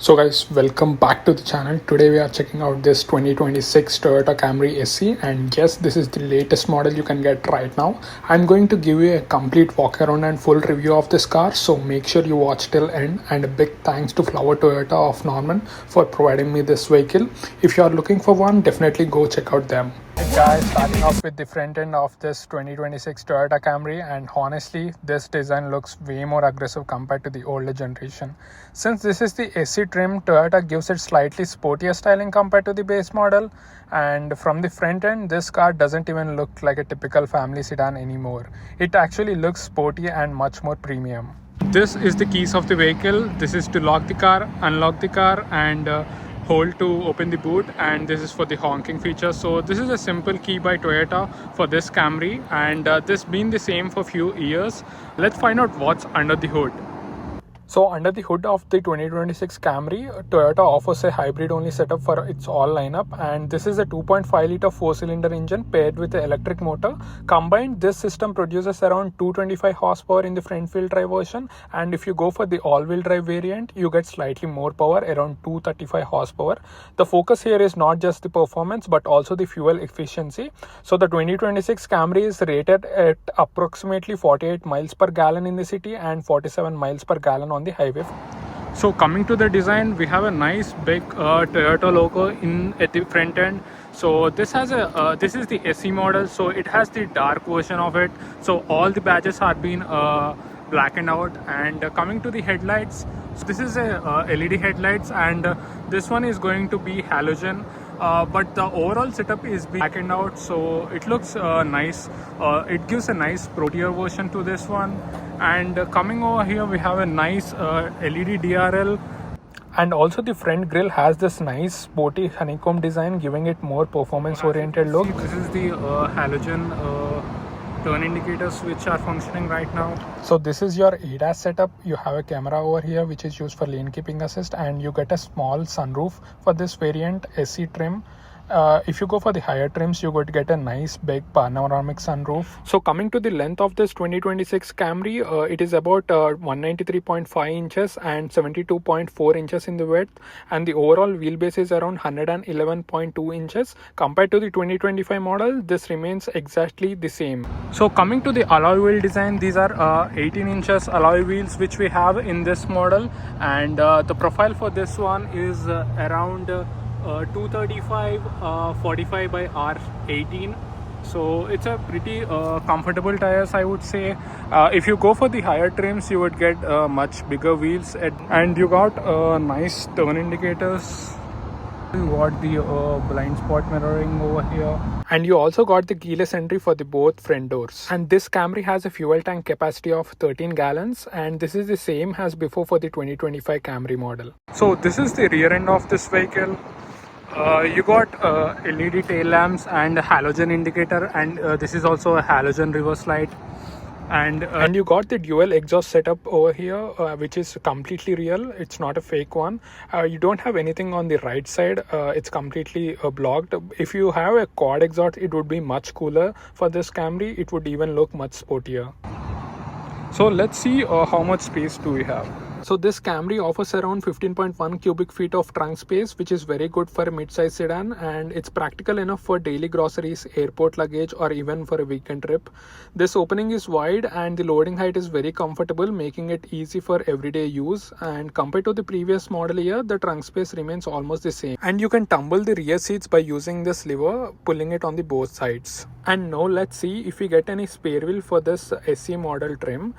So guys, welcome back to the channel. Today we are checking out this 2026 Toyota Camry SE, and yes, this is the latest model you can get right now. I'm going to give you a complete walk around and full review of this car, so make sure you watch till end. And a big thanks to Fowler Toyota of Norman for providing me this vehicle. If you are looking for one, definitely go check out them. Hey guys, starting off with the front end of this 2026 Toyota Camry, and honestly this design looks way more aggressive compared to the older generation. Since this is the SE trim, Toyota gives it slightly sportier styling compared to the base model, and from the front end this car doesn't even look like a typical family sedan anymore. It actually looks sporty and much more premium. This is the keys of the vehicle. This is to lock the car, unlock the car, and hold to open the boot, and this is for the honking feature. So this is a simple key by Toyota for this Camry, and this been the same for few years. Let's find out what's under the hood. So under the hood of the 2026 Camry, Toyota offers a hybrid-only setup for its all lineup, and this is a 2.5-liter 4-cylinder engine paired with an electric motor. Combined, this system produces around 225 horsepower in the front-wheel drive version, and if you go for the all-wheel drive variant, you get slightly more power, around 235 horsepower. The focus here is not just the performance but also the fuel efficiency. So the 2026 Camry is rated at approximately 48 miles per gallon in the city and 47 miles per gallon on the highway. So coming to the design, we have a nice big Toyota logo at the front end. So this has this is the SE model, so it has the dark version of it. So all the badges are being blackened out. And coming to the headlights, so this is a LED headlights, and this one is going to be halogen. But the overall setup is blackened out, so it looks nice. It gives a nice sportier version to this one. And coming over here, we have a nice LED DRL, and also the front grille has this nice sporty honeycomb design, giving it more performance oriented look. This is the halogen turn indicators which are functioning right now. So this is your ADAS setup. You have a camera over here which is used for lane keeping assist, and you get a small sunroof for this variant SE trim. If you go for the higher trims, you would get a nice big panoramic sunroof. So coming to the length of this 2026 Camry, it is about 193.5 inches and 72.4 inches in the width, and the overall wheelbase is around 111.2 inches. Compared to the 2025 model, this remains exactly the same. So coming to the alloy wheel design, these are 18 inches alloy wheels which we have in this model, and the profile for this one is around 235 45 by R18. So it's a pretty comfortable tires, I would say. If you go for the higher trims, you would get much bigger wheels, and you got nice turn indicators. You got the blind spot mirroring over here, and you also got the keyless entry for the both front doors. And this Camry has a fuel tank capacity of 13 gallons, and this is the same as before for the 2025 Camry model. So this is the rear end of this vehicle. You got LED tail lamps and a halogen indicator, and this is also a halogen reverse light. And you got the dual exhaust setup over here, which is completely real. It's not a fake one. You don't have anything on the right side. It's completely blocked. If you have a quad exhaust, it would be much cooler. For this Camry, it would even look much sportier. So let's see how much space do we have. So this Camry offers around 15.1 cubic feet of trunk space, which is very good for a mid-size sedan, and it's practical enough for daily groceries, airport luggage, or even for a weekend trip. This opening is wide, and the loading height is very comfortable, making it easy for everyday use. And compared to the previous model year, the trunk space remains almost the same. And you can tumble the rear seats by using this lever, pulling it on the both sides. And now let's see if we get any spare wheel for this SE model trim.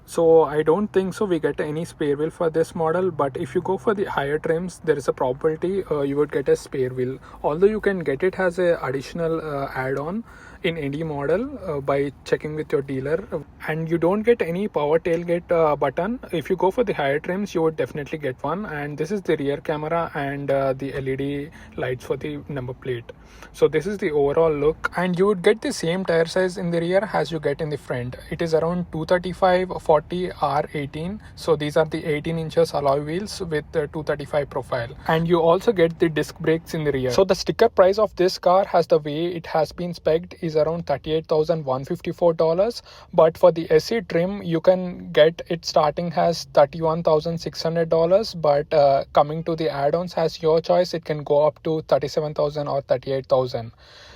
So I don't think so we get any spare wheel for this model, but if you go for the higher trims, there is a probability you would get a spare wheel, although you can get it as a additional add-on in any model by checking with your dealer. And you don't get any power tailgate button. If you go for the higher trims, you would definitely get one. And this is the rear camera and the LED lights for the number plate. So this is the overall look, and you would get the same tire size in the rear as you get in the front. It is around 235 40 R18. So these are the 18 inches alloy wheels with the 235 profile, and you also get the disc brakes in the rear. So the sticker price of this car, has the way it has been specced, is is around $38,154, but for the SE trim you can get it starting as $31,600, but coming to the add-ons as your choice, it can go up to $37,000 or $38,000.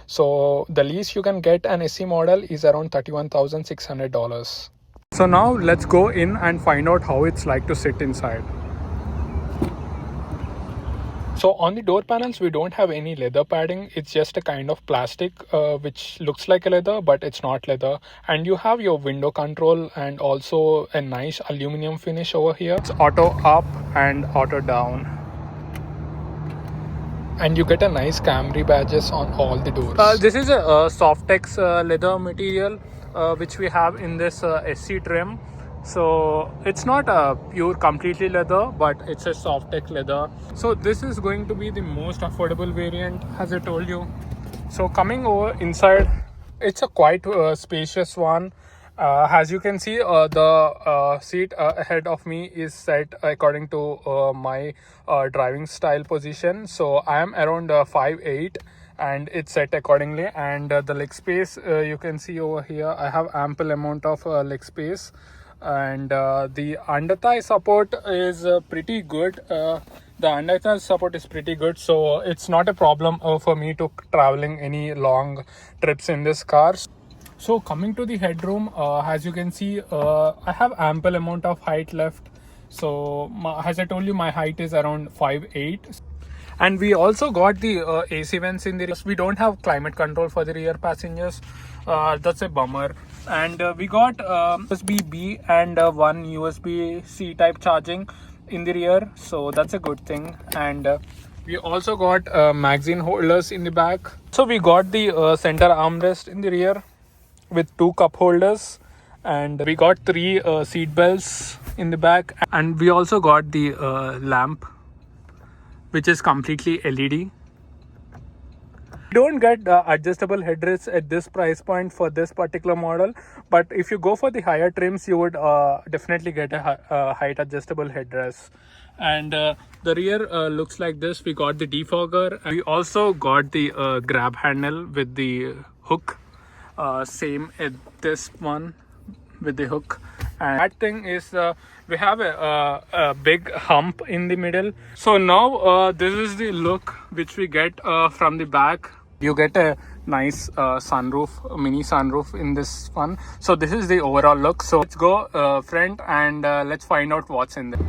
So the least you can get an SE model is around $31,600. So now let's go in and find out how it's like to sit inside. So on the door panels, we don't have any leather padding. It's just a kind of plastic which looks like a leather, but it's not leather. And you have your window control and also a nice aluminum finish over here. It's auto up and auto down. And you get a nice Camry badges on all the doors. This is a Softex leather material which we have in this SC trim. So it's not a pure completely leather, but it's a Softex leather. So this is going to be the most affordable variant, as I told you. So coming over inside, it's a quite spacious one. As you can see, the seat ahead of me is set according to my driving style position. So I am around 5'8", and it's set accordingly. And the leg space, you can see over here, I have ample amount of leg space. And the under thigh support is pretty good. The under thigh support is pretty good, so it's not a problem for me to traveling any long trips in this car. So coming to the headroom, as you can see, I have ample amount of height left. So as I told you, my height is around 5'8". And we also got the AC vents in the rear. We don't have climate control for the rear passengers. That's a bummer. And we got USB-B and one USB-C type charging in the rear. So that's a good thing. And we also got magazine holders in the back. So we got the center armrest in the rear with 2 cup holders. And we got 3 seat belts in the back. And we also got the lamp, which is completely LED. You don't get adjustable headrests at this price point for this particular model, but if you go for the higher trims, you would definitely get a height adjustable headrest. And the rear looks like this. We got the defogger. We also got the grab handle with the hook, same at this one with the hook. And that thing is we have a big hump in the middle. So now this is the look which we get from the back. You get a nice sunroof, mini sunroof in this one. So this is the overall look. So let's go front and let's find out what's in there.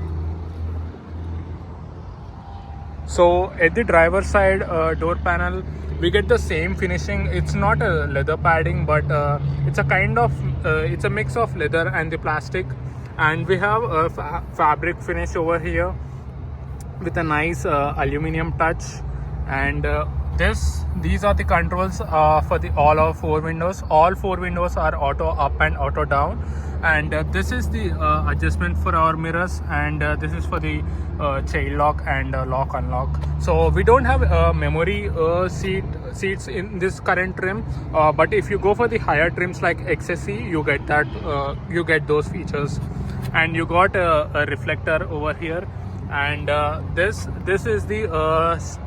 So at the driver's side door panel, we get the same finishing. It's not a leather padding, but it's a kind of it's a mix of leather and the plastic. And we have a fabric finish over here with a nice aluminum touch. And these are the controls for the all of 4 windows. All 4 windows are auto up and auto down. And this is the adjustment for our mirrors, and this is for the child lock and lock unlock. So we don't have memory seats in this current trim, but if you go for the higher trims like XSE, you get that you get those features. And you got a reflector over here. And this is the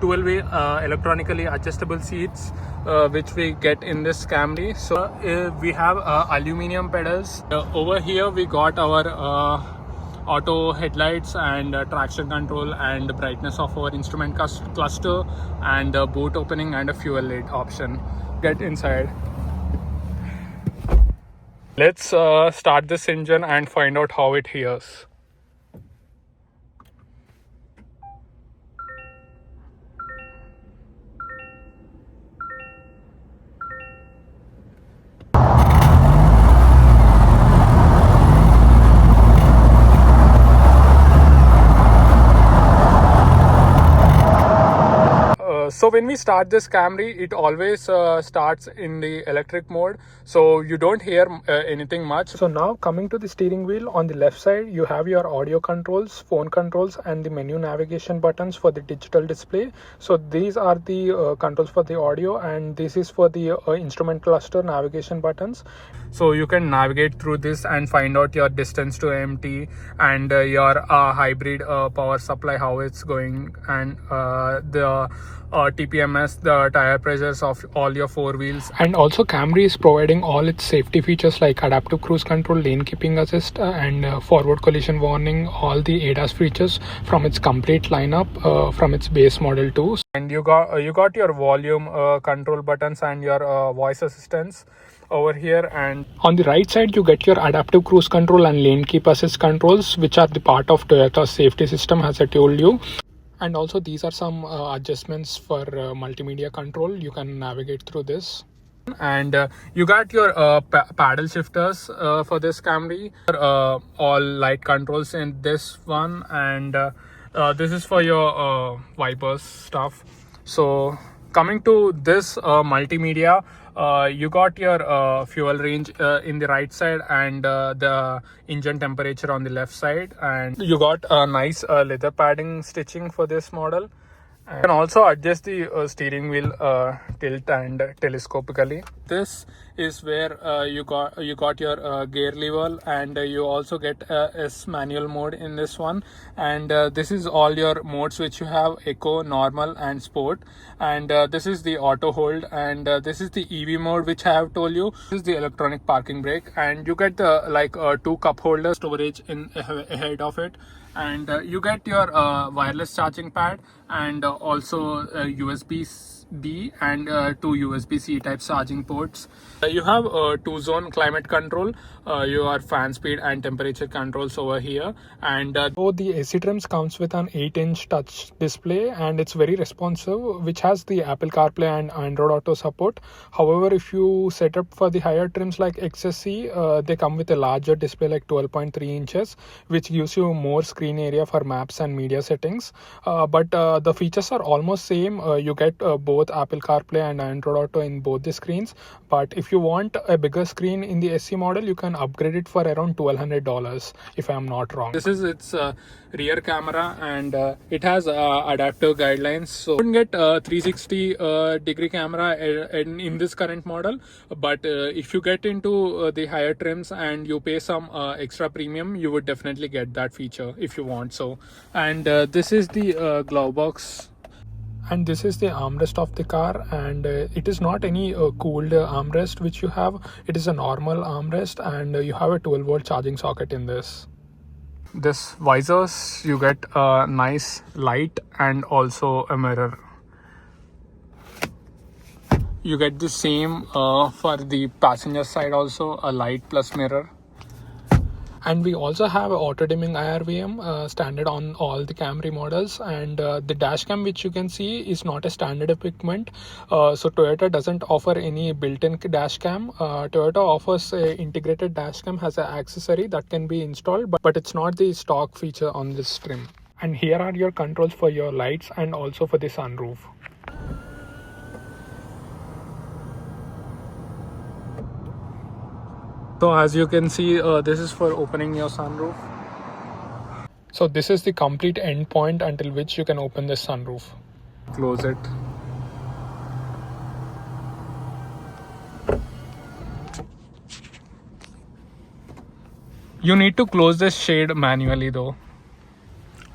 12-way electronically adjustable seats which we get in this Camry. So we have aluminum pedals. Over here we got our auto headlights and traction control and brightness of our instrument cluster and boot opening and a fuel lid option. Get inside. Let's start this engine and find out how it hears. So when we start this Camry, it always starts in the electric mode, so you don't hear anything much. So now coming to the steering wheel, on the left side you have your audio controls, phone controls, and the menu navigation buttons for the digital display. So these are the controls for the audio, and this is for the instrument cluster navigation buttons. So you can navigate through this and find out your distance to empty and your hybrid power supply, how it's going, and the TPMS, the tire pressures of all your four wheels. And also Camry is providing all its safety features like adaptive cruise control, lane keeping assist, and forward collision warning, all the ADAS features from its complete lineup from its base model too. And you got your volume control buttons and your voice assistants over here, and on the right side you get your adaptive cruise control and lane keep assist controls, which are the part of Toyota's safety system, as I told you. And also these are some adjustments for multimedia control. You can navigate through this. And you got your paddle shifters for this Camry, all light controls in this one, and this is for your wipers stuff. So coming to this multimedia, you got your fuel range in the right side, and the engine temperature on the left side, and you got a nice leather padding stitching for this model. You can also adjust the steering wheel tilt and telescopically. This is where you got your gear lever, and you also get S manual mode in this one. And this is all your modes which you have: Eco, Normal, and Sport. And this is the auto hold, and this is the EV mode which I have told you. This is the electronic parking brake, and you get the two cup holder storage in ahead of it. And you get your wireless charging pad, and also USB-B and two USB-C type charging ports. You have two-zone climate control, your fan speed and temperature controls over here. And so the AC trims comes with an 8-inch touch display, and it's very responsive, which has the Apple CarPlay and Android Auto support. However, if you set up for the higher trims like XSE, they come with a larger display like 12.3 inches, which gives you more screen area for maps and media settings. But the features are almost same. You get both Apple CarPlay and Android Auto in both the screens. But if you want a bigger screen in the SE model, you can upgrade it for around $1,200 if I'm not wrong. This is its rear camera, and it has adaptive guidelines, so you can get 360 degree camera in this current model. But if you get into the higher trims and you pay some extra premium, you would definitely get that feature if you want so. And this is the glove box, and this is the armrest of the car, and it is not any cooled armrest which you have. It is a normal armrest, and you have a 12-volt charging socket in this. This visors, you get a nice light and also a mirror. You get the same for the passenger side also, a light plus mirror. And we also have auto dimming IRVM standard on all the Camry models, and the dash cam which you can see is not a standard equipment. So Toyota doesn't offer any built-in dash cam. Toyota offers a integrated dash cam as an accessory that can be installed, but it's not the stock feature on this trim. And here are your controls for your lights and also for the sunroof. So as you can see, this is for opening your sunroof. So this is the complete end point until which you can open the sunroof. Close it. You need to close this shade manually though.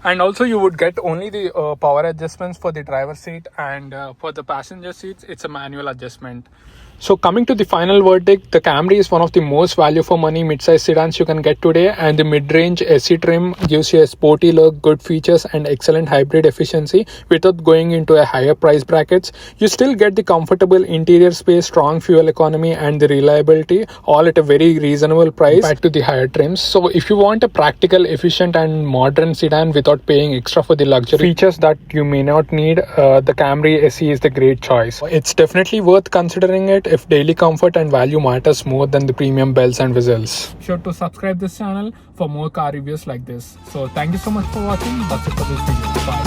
And also you would get only the power adjustments for the driver's seat, and for the passenger seats it's a manual adjustment. So coming to the final verdict, the Camry is one of the most value for money midsize sedans you can get today, and the mid-range SE trim gives you a sporty look, good features and excellent hybrid efficiency without going into a higher price brackets. You still get the comfortable interior space, strong fuel economy and the reliability, all at a very reasonable price compared to the higher trims. So if you want a practical, efficient and modern sedan without paying extra for the luxury features that you may not need, the Camry SE is the great choice. It's definitely worth considering it if daily comfort and value matters more than the premium bells and whistles. Be sure to subscribe this channel for more car reviews like this. So thank you so much for watching. That's it for this video. Bye.